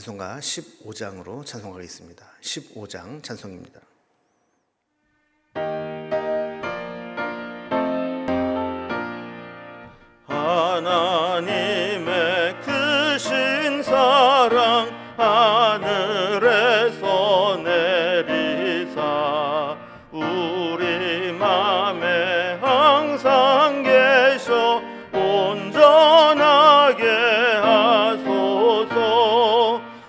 찬송가 15장으로 찬송하겠습니다. 15장 찬송입니다. 하나님의 크신 사랑 하늘에서 내리사 우리 맘에 항상 계셔 온전하게 하소서.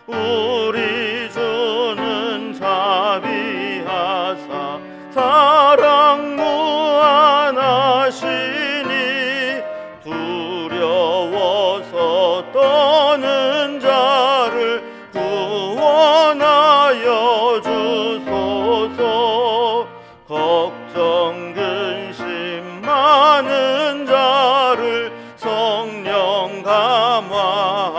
우리 주는 자비하사 사랑 무한하시니 두려워서 떠는 자를 구원하여 주소서. 걱정 근심 많은 자를 성령 감화하시며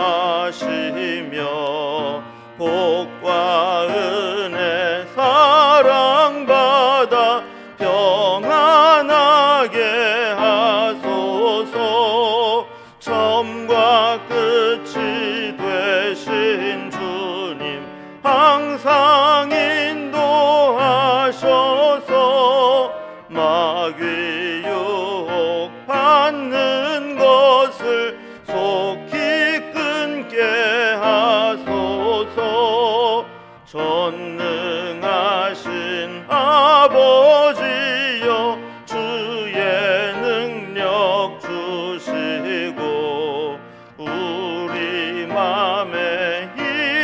복과 은혜 사랑받아 평안하게 하소서. 처음과 끝이 되신 주님 항상 인도하셔서 마귀 유혹 받는 것을 속히 끊게 하소서. 전능하신 아버지여 주의 능력 주시고 우리 맘에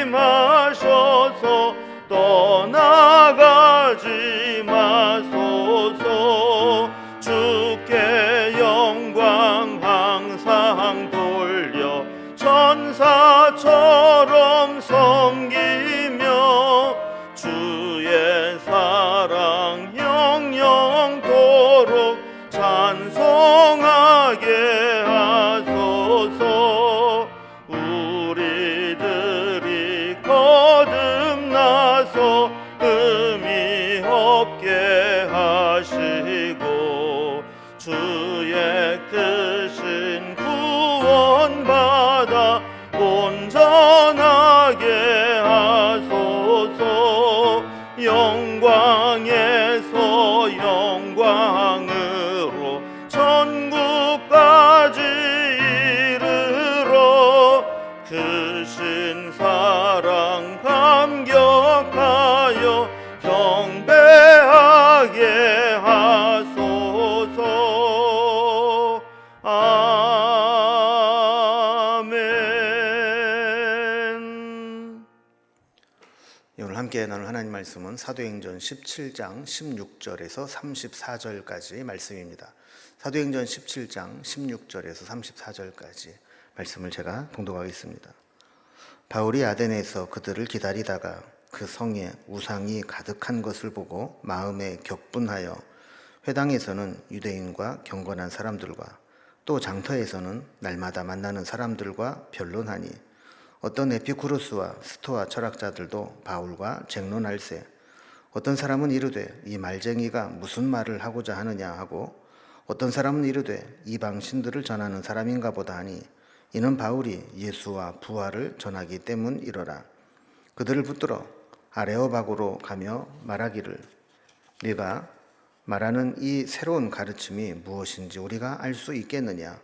임하셔서 떠나가지 마소서. 주께 영광 항상 돌려 천사처럼 섬기며 주의 사랑 영영토록 찬송하게 하소서. 우리들이 거듭나서 의미 없게 하시고 주의 크신 구원받아 온전하게 하소서. 영광에서 영광으로 천국까지 이르러 크신 사랑 감격하여 경배하게 하소서. 아멘. 오늘 함께 나눌 하나님 말씀은 사도행전 17장 16절에서 34절까지 말씀입니다. 사도행전 17장 16절에서 34절까지 말씀을 제가 봉독하겠습니다. 바울이 아덴에서 그들을 기다리다가 그 성에 우상이 가득한 것을 보고 마음에 격분하여 회당에서는 유대인과 경건한 사람들과 또 장터에서는 날마다 만나는 사람들과 변론하니 어떤 에피쿠로스와 스토아 철학자들도 바울과 쟁론할세. 어떤 사람은 이르되 이 말쟁이가 무슨 말을 하고자 하느냐 하고 어떤 사람은 이르되 이방 신들을 전하는 사람인가 보다 하니 이는 바울이 예수와 부활을 전하기 때문이러라. 그들을 붙들어 아레오바고로 가며 말하기를 네가 말하는 이 새로운 가르침이 무엇인지 우리가 알 수 있겠느냐.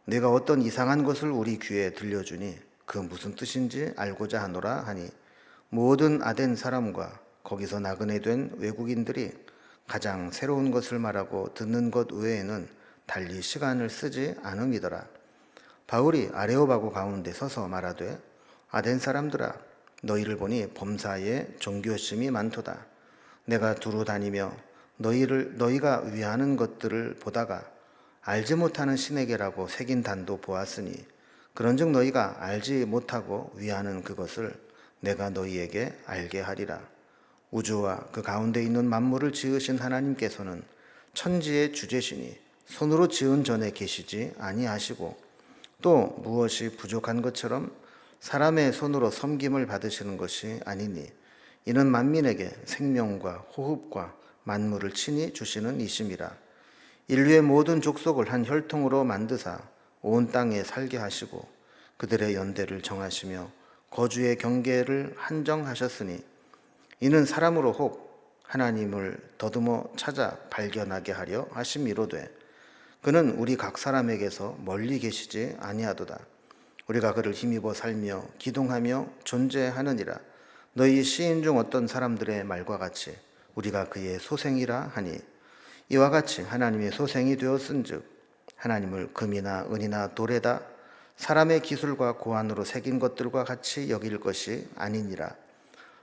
네가 어떤 이상한 것을 우리 귀에 들려주니 그 무슨 뜻인지 알고자 하노라 하니 모든 아덴 사람과 거기서 나그네 된 외국인들이 가장 새로운 것을 말하고 듣는 것 외에는 달리 시간을 쓰지 않음이더라. 바울이 아레오바고 가운데 서서 말하되 아덴 사람들아 너희를 보니 범사에 종교심이 많도다. 내가 두루 다니며 너희가 위하는 것들을 보다가 알지 못하는 신에게라고 새긴 단도 보았으니 그런즉 너희가 알지 못하고 위하는 그것을 내가 너희에게 알게 하리라. 우주와 그 가운데 있는 만물을 지으신 하나님께서는 천지의 주제시니 손으로 지은 전에 계시지 아니하시고 또 무엇이 부족한 것처럼 사람의 손으로 섬김을 받으시는 것이 아니니 이는 만민에게 생명과 호흡과 만물을 친히 주시는 이심이라. 인류의 모든 족속을 한 혈통으로 만드사 온 땅에 살게 하시고 그들의 연대를 정하시며 거주의 경계를 한정하셨으니 이는 사람으로 혹 하나님을 더듬어 찾아 발견하게 하려 하심이로되 그는 우리 각 사람에게서 멀리 계시지 아니하도다. 우리가 그를 힘입어 살며 기동하며 존재하느니라. 너희 시인 중 어떤 사람들의 말과 같이 우리가 그의 소생이라 하니 이와 같이 하나님의 소생이 되었은즉 하나님을 금이나 은이나 돌에다 사람의 기술과 고안으로 새긴 것들과 같이 여길 것이 아니니라.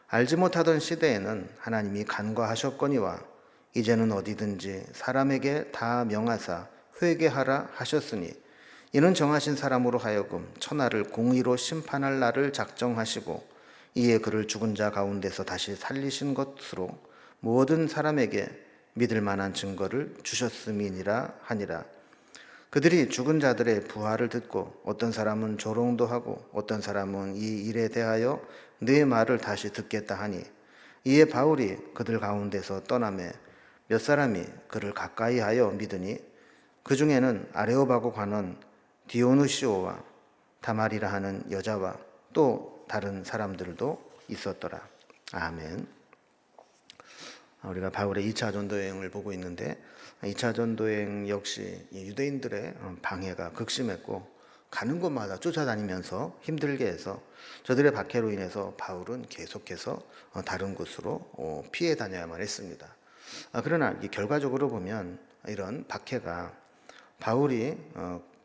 알지 못하던 시대에는 하나님이 간과하셨거니와 이제는 어디든지 사람에게 다 명하사 회개하라 하셨으니 이는 정하신 사람으로 하여금 천하를 공의로 심판할 날을 작정하시고 이에 그를 죽은 자 가운데서 다시 살리신 것으로 모든 사람에게 믿을 만한 증거를 주셨음이니라 하니라. 그들이 죽은 자들의 부활을 듣고 어떤 사람은 조롱도 하고 어떤 사람은 이 일에 대하여 네 말을 다시 듣겠다 하니 이에 바울이 그들 가운데서 떠나매 몇 사람이 그를 가까이 하여 믿으니 그 중에는 아레오바고 관원 디오누시오와 다말이라 하는 여자와 또 다른 사람들도 있었더라. 아멘. 우리가 바울의 2차 전도 여행을 보고 있는데 2차 전도 여행 역시 유대인들의 방해가 극심했고 가는 곳마다 쫓아다니면서 힘들게 해서 저들의 박해로 인해서 바울은 계속해서 다른 곳으로 피해 다녀야만 했습니다. 그러나 결과적으로 보면 이런 박해가 바울이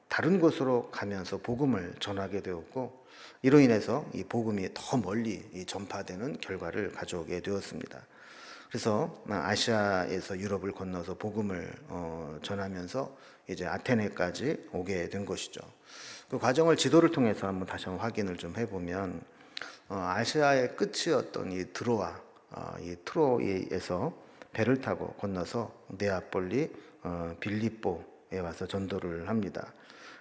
다른 곳으로 가면서 복음을 전하게 되었고 이로 인해서 이 복음이 더 멀리 전파되는 결과를 가져오게 되었습니다. 그래서 아시아에서 유럽을 건너서 복음을 전하면서 이제 아테네까지 오게 된 것이죠. 그 과정을 지도를 통해서 한번 다시 한번 확인을 좀 해보면 아시아의 끝이었던 이 드로아, 이 트로이에서 배를 타고 건너서 네아폴리, 빌립보에 와서 전도를 합니다.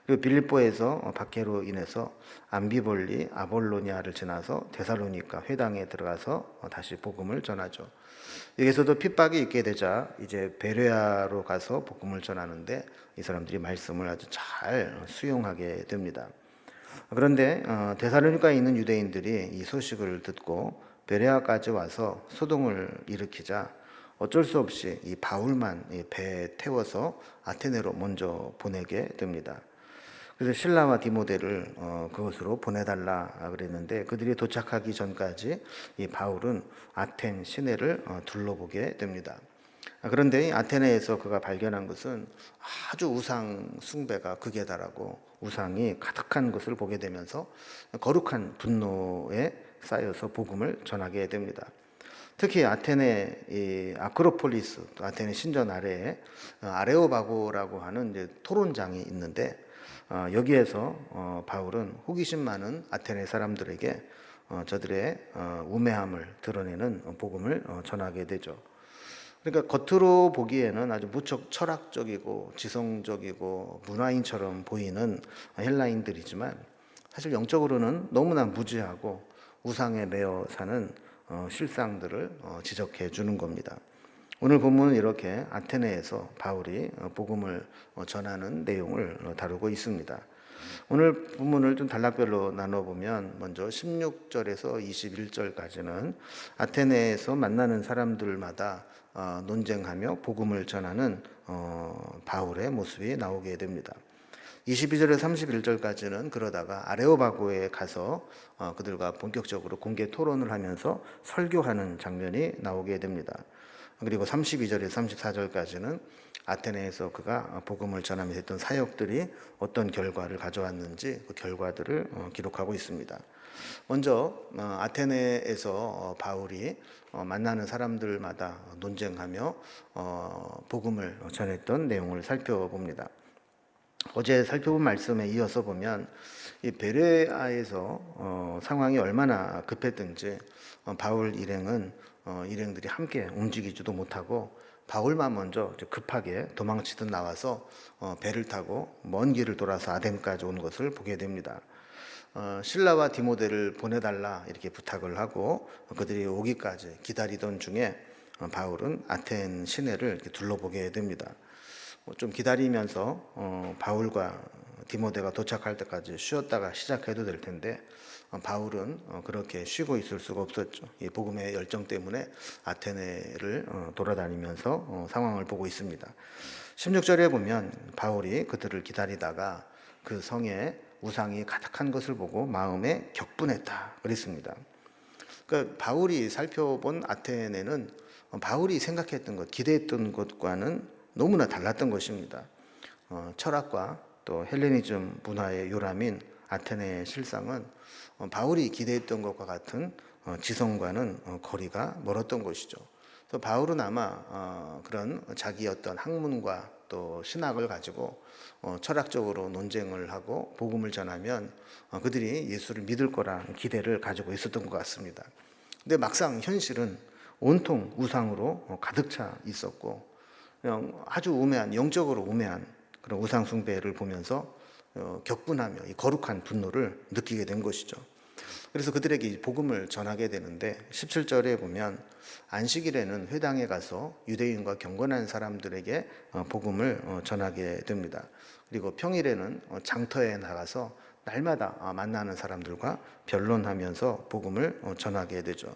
그리고 빌립보에서 박해로 인해서 암비볼리, 아볼로니아를 지나서 데살로니가 회당에 들어가서 다시 복음을 전하죠. 여기서도 핍박이 있게 되자 이제 베레아로 가서 복음을 전하는데 이 사람들이 말씀을 아주 잘 수용하게 됩니다. 그런데 데살로니가에 있는 유대인들이 이 소식을 듣고 베레아까지 와서 소동을 일으키자 어쩔 수 없이 이 바울만 배에 태워서 아테네로 먼저 보내게 됩니다. 그래서 실라와 디모데를 그곳으로 보내달라 그랬는데 그들이 도착하기 전까지 이 바울은 아텐 시내를 둘러보게 됩니다. 그런데 아테네에서 그가 발견한 것은 아주 우상 숭배가 극에 달하고 우상이 가득한 것을 보게 되면서 거룩한 분노에 쌓여서 복음을 전하게 됩니다. 특히 아테네 이 아크로폴리스, 아테네 신전 아래에 아레오바고라고 하는 이제 토론장이 있는데 여기에서 바울은 호기심 많은 아테네 사람들에게 저들의 우매함을 드러내는 복음을 전하게 되죠. 그러니까 겉으로 보기에는 아주 무척 철학적이고 지성적이고 문화인처럼 보이는 헬라인들이지만 사실 영적으로는 너무나 무지하고 우상에 매여 사는 실상들을 지적해 주는 겁니다. 오늘 본문은 이렇게 아테네에서 바울이 복음을 전하는 내용을 다루고 있습니다. 오늘 본문을 좀 단락별로 나눠보면 먼저 16절에서 21절까지는 아테네에서 만나는 사람들마다 논쟁하며 복음을 전하는 바울의 모습이 나오게 됩니다. 22절에서 31절까지는 그러다가 아레오바고에 가서 그들과 본격적으로 공개 토론을 하면서 설교하는 장면이 나오게 됩니다. 그리고 32절에서 34절까지는 아테네에서 그가 복음을 전하면서 했던 사역들이 어떤 결과를 가져왔는지 그 결과들을 기록하고 있습니다. 먼저 아테네에서 바울이 만나는 사람들마다 논쟁하며 복음을 전했던 내용을 살펴봅니다. 어제 살펴본 말씀에 이어서 보면 이 베레아에서 상황이 얼마나 급했든지 바울 일행들이 함께 움직이지도 못하고 바울만 먼저 급하게 도망치듯 나와서 배를 타고 먼 길을 돌아서 아덴까지 온 것을 보게 됩니다. 실라와 디모데를 보내달라 이렇게 부탁을 하고 그들이 오기까지 기다리던 중에 바울은 아텐 시내를 이렇게 둘러보게 됩니다. 좀 기다리면서 바울과 디모데가 도착할 때까지 쉬었다가 시작해도 될 텐데 바울은 그렇게 쉬고 있을 수가 없었죠. 이 복음의 열정 때문에 아테네를 돌아다니면서 상황을 보고 있습니다. 16절에 보면 바울이 그들을 기다리다가 그 성에 우상이 가득한 것을 보고 마음에 격분했다 그랬습니다. 그러니까 바울이 살펴본 아테네는 바울이 생각했던 것, 기대했던 것과는 너무나 달랐던 것입니다. 철학과 또 헬레니즘 문화의 요람인 아테네의 실상은 바울이 기대했던 것과 같은 지성과는 거리가 멀었던 것이죠. 그래서 바울은 아마 그런 자기 어떤 학문과 또 신학을 가지고 철학적으로 논쟁을 하고 복음을 전하면 그들이 예수를 믿을 거라는 기대를 가지고 있었던 것 같습니다. 근데 막상 현실은 온통 우상으로 가득 차 있었고 그냥 아주 우매한, 영적으로 우매한 그런 우상 숭배를 보면서 격분하며 이 거룩한 분노를 느끼게 된 것이죠. 그래서 그들에게 복음을 전하게 되는데 17절에 보면 안식일에는 회당에 가서 유대인과 경건한 사람들에게 복음을 전하게 됩니다. 그리고 평일에는 장터에 나가서 날마다 만나는 사람들과 변론하면서 복음을 전하게 되죠.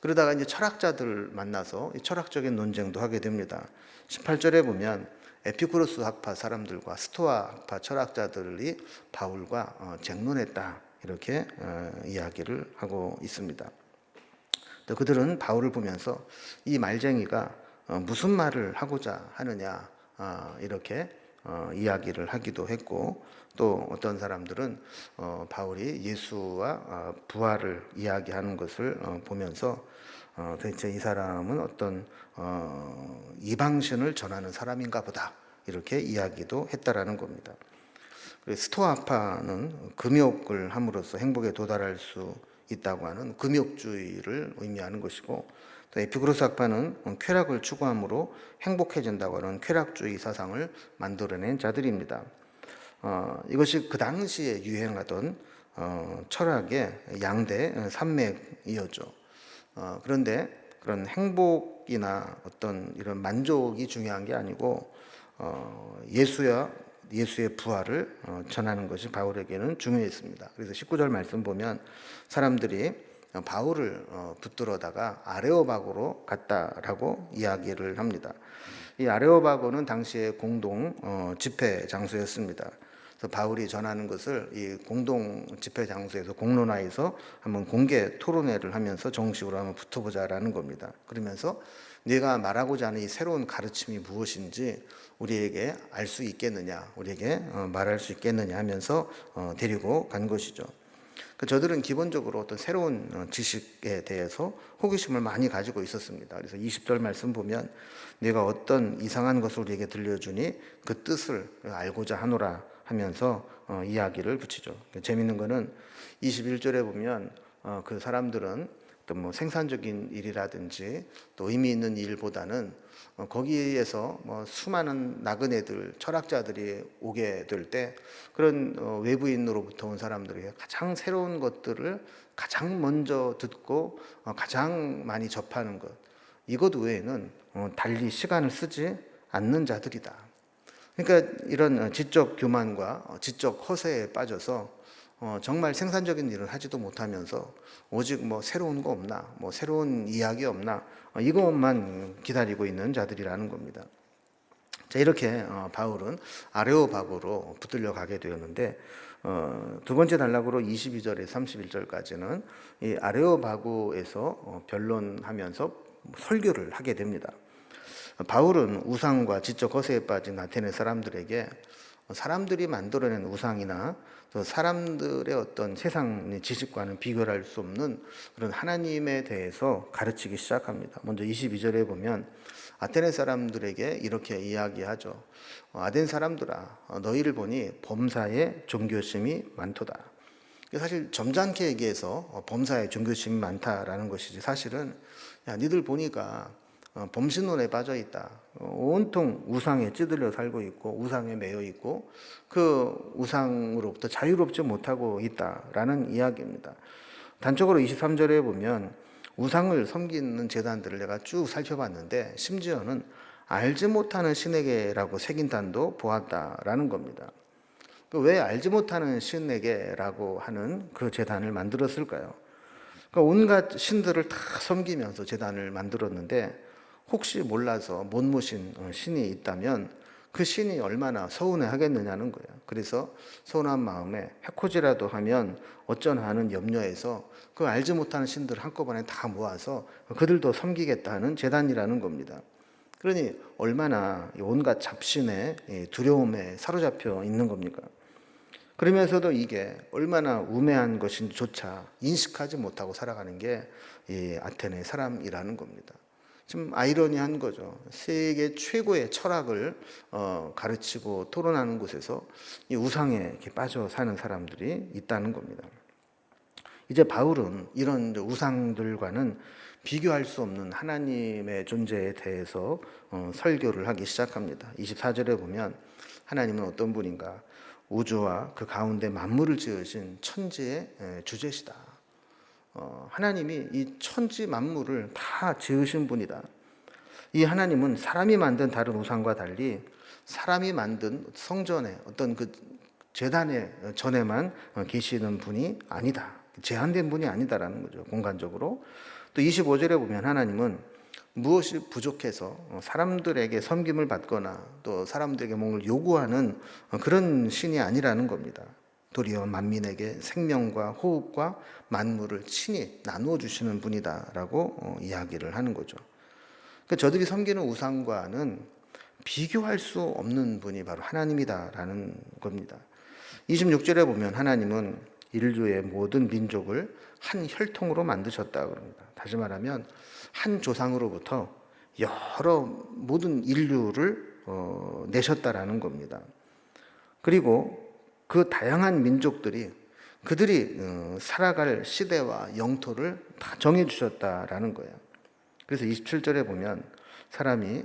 그러다가 이제 철학자들 만나서 철학적인 논쟁도 하게 됩니다. 18절에 보면 에피쿠로스 학파 사람들과 스토아 학파 철학자들이 바울과 쟁론했다 이렇게 이야기를 하고 있습니다. 또 그들은 바울을 보면서 이 말쟁이가 무슨 말을 하고자 하느냐 이렇게 이야기를 하기도 했고 또 어떤 사람들은 바울이 예수와 부활을 이야기하는 것을 보면서 대체 이 사람은 어떤 이방신을 전하는 사람인가 보다 이렇게 이야기도 했다라는 겁니다. 스토아파는 금욕을 함으로써 행복에 도달할 수 있다고 하는 금욕주의를 의미하는 것이고 또 에피쿠로스 학파는 쾌락을 추구함으로 행복해진다고 하는 쾌락주의 사상을 만들어낸 자들입니다. 이것이 그 당시에 유행하던 철학의 양대 산맥이었죠. 그런데 그런 행복이나 어떤 이런 만족이 중요한 게 아니고 예수의 부활을 전하는 것이 바울에게는 중요했습니다. 그래서 19절 말씀 보면 사람들이 바울을 붙들어다가 아레오바고로 갔다라고 이야기를 합니다. 이 아레오바고는 당시의 공동 집회 장소였습니다. 그래서 바울이 전하는 것을 이 공동 집회 장소에서 공론화해서 한번 공개 토론회를 하면서 정식으로 한번 붙어보자라는 겁니다. 그러면서 네가 말하고자 하는 이 새로운 가르침이 무엇인지 우리에게 알 수 있겠느냐, 우리에게 말할 수 있겠느냐 하면서 데리고 간 것이죠. 저들은 기본적으로 어떤 새로운 지식에 대해서 호기심을 많이 가지고 있었습니다. 그래서 20절 말씀 보면 네가 어떤 이상한 것을 우리에게 들려주니 그 뜻을 알고자 하노라 하면서 이야기를 붙이죠. 재미있는 거는 21절에 보면 그 사람들은 또 뭐 생산적인 일이라든지 또 의미 있는 일보다는 거기에서 뭐 수많은 나그네들, 철학자들이 오게 될 때 그런 외부인으로부터 온 사람들이 가장 새로운 것들을 가장 먼저 듣고 가장 많이 접하는 것, 이것 외에는 달리 시간을 쓰지 않는 자들이다. 그러니까 이런 지적 교만과 지적 허세에 빠져서 정말 생산적인 일을 하지도 못하면서 오직 뭐 새로운 거 없나, 뭐 새로운 이야기 없나 이것만 기다리고 있는 자들이라는 겁니다. 자, 이렇게 바울은 아레오바고로 붙들려 가게 되었는데 두 번째 단락으로 22절에서 31절까지는 이 아레오바고에서 변론하면서 설교를 하게 됩니다. 바울은 우상과 지적 허세에 빠진 아테네 사람들에게 사람들이 만들어낸 우상이나 또 사람들의 어떤 세상 지식과는 비교할 수 없는 그런 하나님에 대해서 가르치기 시작합니다. 먼저 22절에 보면 아테네 사람들에게 이렇게 이야기하죠. 아덴 사람들아, 너희를 보니 범사에 종교심이 많도다. 사실 점잖게 얘기해서 범사에 종교심이 많다라는 것이지, 사실은 야, 니들 보니까 범신론에 빠져 있다. 온통 우상에 찌들려 살고 있고 우상에 매여 있고 그 우상으로부터 자유롭지 못하고 있다라는 이야기입니다. 단적으로 23절에 보면 우상을 섬기는 제단들을 내가 쭉 살펴봤는데 심지어는 알지 못하는 신에게라고 새긴 단도 보았다라는 겁니다. 왜 알지 못하는 신에게라고 하는 그 제단을 만들었을까요? 그러니까 온갖 신들을 다 섬기면서 제단을 만들었는데 혹시 몰라서 못 모신 신이 있다면 그 신이 얼마나 서운해 하겠느냐는 거예요. 그래서 서운한 마음에 해코지라도 하면 어쩌나 하는 염려에서 그 알지 못하는 신들을 한꺼번에 다 모아서 그들도 섬기겠다 하는 제단이라는 겁니다. 그러니 얼마나 온갖 잡신의 두려움에 사로잡혀 있는 겁니까? 그러면서도 이게 얼마나 우매한 것인지조차 인식하지 못하고 살아가는 게 이 아테네 사람이라는 겁니다. 좀 아이러니한 거죠. 세계 최고의 철학을 가르치고 토론하는 곳에서 이 우상에 이렇게 빠져 사는 사람들이 있다는 겁니다. 이제 바울은 이런 우상들과는 비교할 수 없는 하나님의 존재에 대해서 설교를 하기 시작합니다. 24절에 보면 하나님은 어떤 분인가? 우주와 그 가운데 만물을 지으신 천지의 주제시다. 하나님이 이 천지 만물을 다 지으신 분이다. 이 하나님은 사람이 만든 다른 우상과 달리 사람이 만든 성전에 어떤 그 제단의 전에만 계시는 분이 아니다. 제한된 분이 아니다라는 거죠. 공간적으로. 또 25절에 보면 하나님은 무엇이 부족해서 사람들에게 섬김을 받거나 또 사람들에게 뭔가를 요구하는 그런 신이 아니라는 겁니다. 도리어 만민에게 생명과 호흡과 만물을 친히 나누어 주시는 분이다라고 이야기를 하는 거죠. 그러니까 저들이 섬기는 우상과는 비교할 수 없는 분이 바로 하나님이다라는 겁니다. 26절에 보면 하나님은 인류의 모든 민족을 한 혈통으로 만드셨다 그럽니다. 다시 말하면 한 조상으로부터 여러 모든 인류를 내셨다라는 겁니다. 그리고 그 다양한 민족들이 그들이 살아갈 시대와 영토를 다 정해주셨다라는 거예요. 그래서 27절에 보면 사람이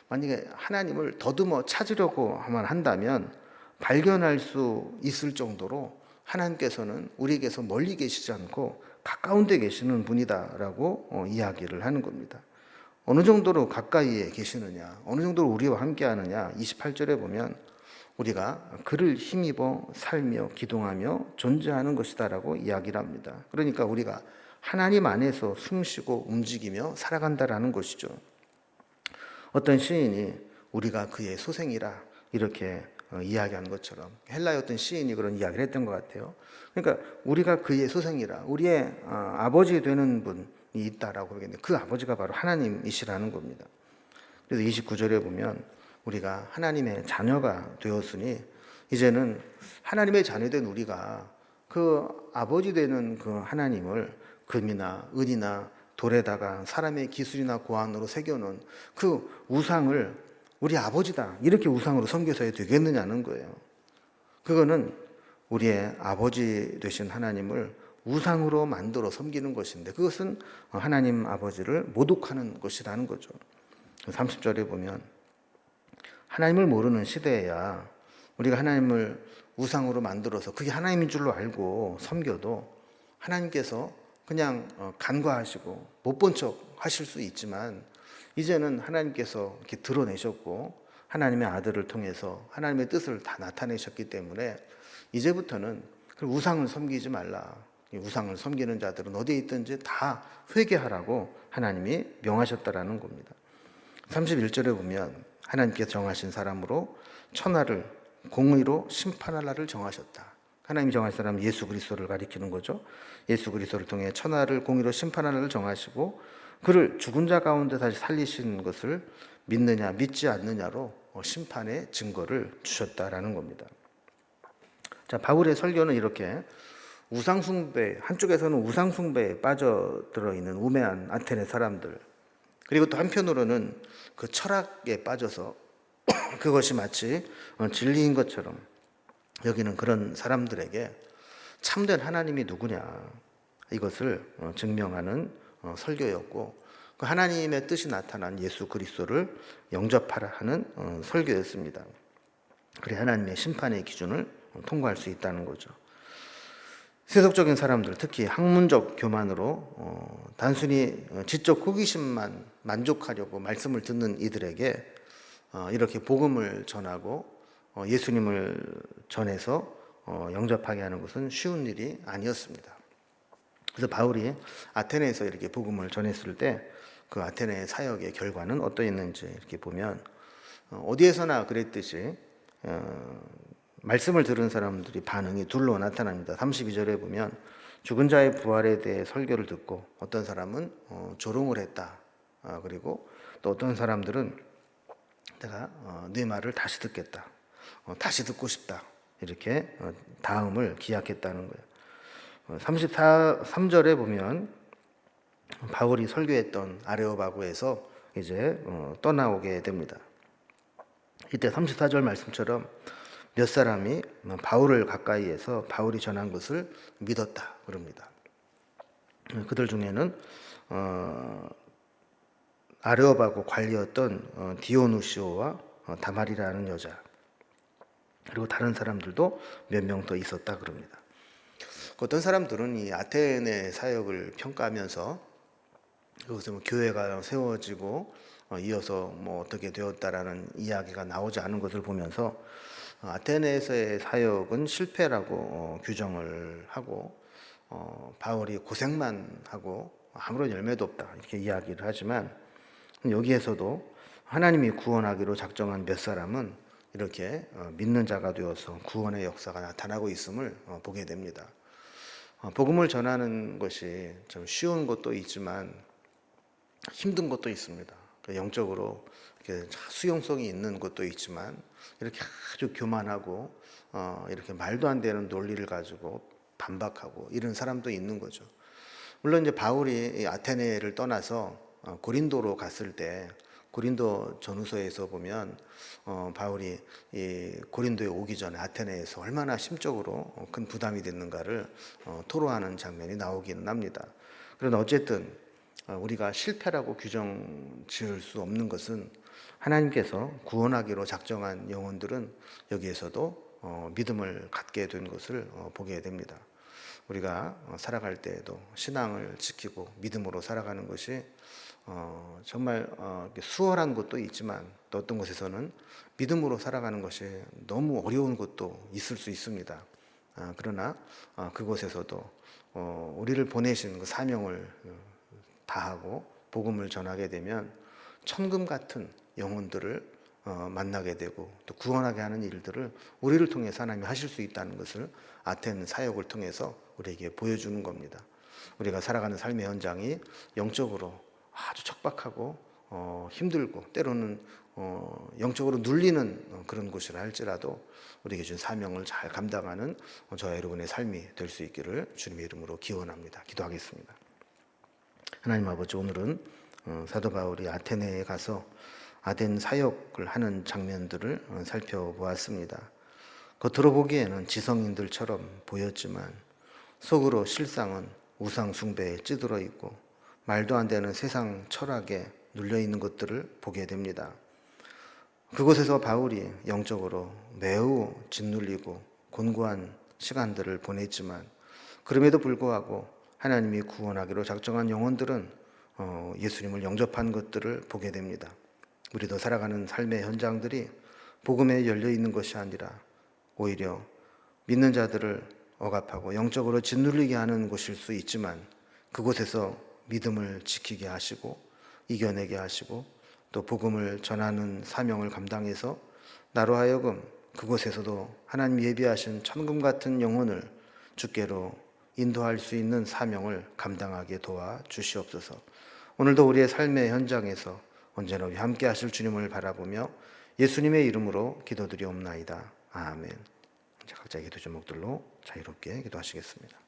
만약에 하나님을 더듬어 찾으려고 한다면 발견할 수 있을 정도로 하나님께서는 우리에게서 멀리 계시지 않고 가까운 데 계시는 분이다라고 이야기를 하는 겁니다. 어느 정도로 가까이에 계시느냐, 어느 정도로 우리와 함께 하느냐, 28절에 보면 우리가 그를 힘입어 살며 기동하며 존재하는 것이다라고 이야기를 합니다. 그러니까 우리가 하나님 안에서 숨쉬고 움직이며 살아간다라는 것이죠. 어떤 시인이 우리가 그의 소생이라 이렇게 이야기한 것처럼 헬라의 어떤 시인이 그런 이야기를 했던 것 같아요. 그러니까 우리가 그의 소생이라 우리의 아버지 되는 분이 있다라고 그러겠는데 그 아버지가 바로 하나님이시라는 겁니다. 그래서 29절에 보면 우리가 하나님의 자녀가 되었으니 이제는 하나님의 자녀된 우리가 그 아버지 되는 그 하나님을 금이나 은이나 돌에다가 사람의 기술이나 고안으로 새겨놓은 그 우상을 우리 아버지다 이렇게 우상으로 섬겨서야 되겠느냐는 거예요. 그거는 우리의 아버지 되신 하나님을 우상으로 만들어 섬기는 것인데 그것은 하나님 아버지를 모독하는 것이라는 거죠. 30절에 보면 하나님을 모르는 시대에야 우리가 하나님을 우상으로 만들어서 그게 하나님인 줄로 알고 섬겨도 하나님께서 그냥 간과하시고 못 본 척 하실 수 있지만 이제는 하나님께서 이렇게 드러내셨고 하나님의 아들을 통해서 하나님의 뜻을 다 나타내셨기 때문에 이제부터는 그 우상을 섬기지 말라. 이 우상을 섬기는 자들은 어디에 있든지 다 회개하라고 하나님이 명하셨다라는 겁니다. 31절에 보면 하나님께서 정하신 사람으로 천하를 공의로 심판할 날을 정하셨다. 하나님이 정하신 사람은 예수 그리스도를 가리키는 거죠. 예수 그리스도를 통해 천하를 공의로 심판할 날을 정하시고 그를 죽은 자 가운데 다시 살리신 것을 믿느냐 믿지 않느냐로 심판의 증거를 주셨다라는 겁니다. 자, 바울의 설교는 이렇게 우상숭배, 한쪽에서는 우상숭배에 빠져들어 있는 우매한 아테네 사람들, 그리고 또 한편으로는 그 철학에 빠져서 그것이 마치 진리인 것처럼 여기는 그런 사람들에게 참된 하나님이 누구냐 이것을 증명하는 설교였고 그 하나님의 뜻이 나타난 예수 그리스도를 영접하라 하는 설교였습니다. 그래 하나님의 심판의 기준을 통과할 수 있다는 거죠. 세속적인 사람들, 특히 학문적 교만으로 단순히 지적 호기심만 만족하려고 말씀을 듣는 이들에게 이렇게 복음을 전하고 예수님을 전해서 영접하게 하는 것은 쉬운 일이 아니었습니다. 그래서 바울이 아테네에서 이렇게 복음을 전했을 때 그 아테네의 사역의 결과는 어떠했는지 이렇게 보면 어디에서나 그랬듯이 말씀을 들은 사람들이 반응이 둘로 나타납니다. 32절에 보면 죽은 자의 부활에 대해 설교를 듣고 어떤 사람은 조롱을 했다. 그리고 또 어떤 사람들은 내가 네 말을 다시 듣겠다. 다시 듣고 싶다. 이렇게 다음을 기약했다는 거예요. 33절에 보면 바울이 설교했던 아레오바고에서 이제 떠나오게 됩니다. 이때 34절 말씀처럼 몇 사람이 바울을 가까이에서 바울이 전한 것을 믿었다 그럽니다. 그들 중에는 아레오바고 관리였던 디오누시오와 다말이라는 여자, 그리고 다른 사람들도 몇 명 더 있었다 그럽니다. 어떤 사람들은 이 아테네 사역을 평가하면서 여기서 뭐 교회가 세워지고 이어서 뭐 어떻게 되었다라는 이야기가 나오지 않은 것을 보면서 아테네에서의 사역은 실패라고 규정을 하고 바울이 고생만 하고 아무런 열매도 없다 이렇게 이야기를 하지만, 여기에서도 하나님이 구원하기로 작정한 몇 사람은 이렇게 믿는 자가 되어서 구원의 역사가 나타나고 있음을 보게 됩니다. 복음을 전하는 것이 좀 쉬운 것도 있지만 힘든 것도 있습니다. 영적으로 이렇게 수용성이 있는 것도 있지만 이렇게 아주 교만하고 이렇게 말도 안 되는 논리를 가지고 반박하고 이런 사람도 있는 거죠. 물론 이제 바울이 아테네를 떠나서 고린도로 갔을 때 고린도 전후서에서 보면 바울이 이 고린도에 오기 전에 아테네에서 얼마나 심적으로 큰 부담이 됐는가를 토로하는 장면이 나오기는 합니다. 그러나 어쨌든 우리가 실패라고 규정 지을 수 없는 것은 하나님께서 구원하기로 작정한 영혼들은 여기에서도 믿음을 갖게 된 것을 보게 됩니다. 우리가 살아갈 때에도 신앙을 지키고 믿음으로 살아가는 것이 정말 수월한 것도 있지만 또 어떤 곳에서는 믿음으로 살아가는 것이 너무 어려운 것도 있을 수 있습니다. 그러나 그곳에서도 우리를 보내신 그 사명을 다하고 복음을 전하게 되면 천금 같은 영혼들을 만나게 되고 또 구원하게 하는 일들을 우리를 통해서 하나님이 하실 수 있다는 것을 아텐 사역을 통해서 우리에게 보여주는 겁니다. 우리가 살아가는 삶의 현장이 영적으로 아주 척박하고 힘들고 때로는 영적으로 눌리는 그런 곳이라 할지라도 우리에게 준 사명을 잘 감당하는 저와 여러분의 삶이 될 수 있기를 주님의 이름으로 기원합니다. 기도하겠습니다. 하나님 아버지, 오늘은 사도 바울이 아테네에 가서 아덴 사역을 하는 장면들을 살펴보았습니다. 겉으로 보기에는 지성인들처럼 보였지만 속으로 실상은 우상 숭배에 찌들어 있고 말도 안 되는 세상 철학에 눌려 있는 것들을 보게 됩니다. 그곳에서 바울이 영적으로 매우 짓눌리고 곤고한 시간들을 보냈지만 그럼에도 불구하고 하나님이 구원하기로 작정한 영혼들은 예수님을 영접한 것들을 보게 됩니다. 우리도 살아가는 삶의 현장들이 복음에 열려 있는 것이 아니라 오히려 믿는 자들을 억압하고 영적으로 짓눌리게 하는 곳일 수 있지만 그곳에서 믿음을 지키게 하시고 이겨내게 하시고 또 복음을 전하는 사명을 감당해서 나로 하여금 그곳에서도 하나님 예비하신 천금 같은 영혼을 주께로 인도할 수 있는 사명을 감당하게 도와주시옵소서. 오늘도 우리의 삶의 현장에서 언제나 우리 함께 하실 주님을 바라보며 예수님의 이름으로 기도드리옵나이다. 아멘. 각자의 기도 제목들로 자유롭게 기도하시겠습니다.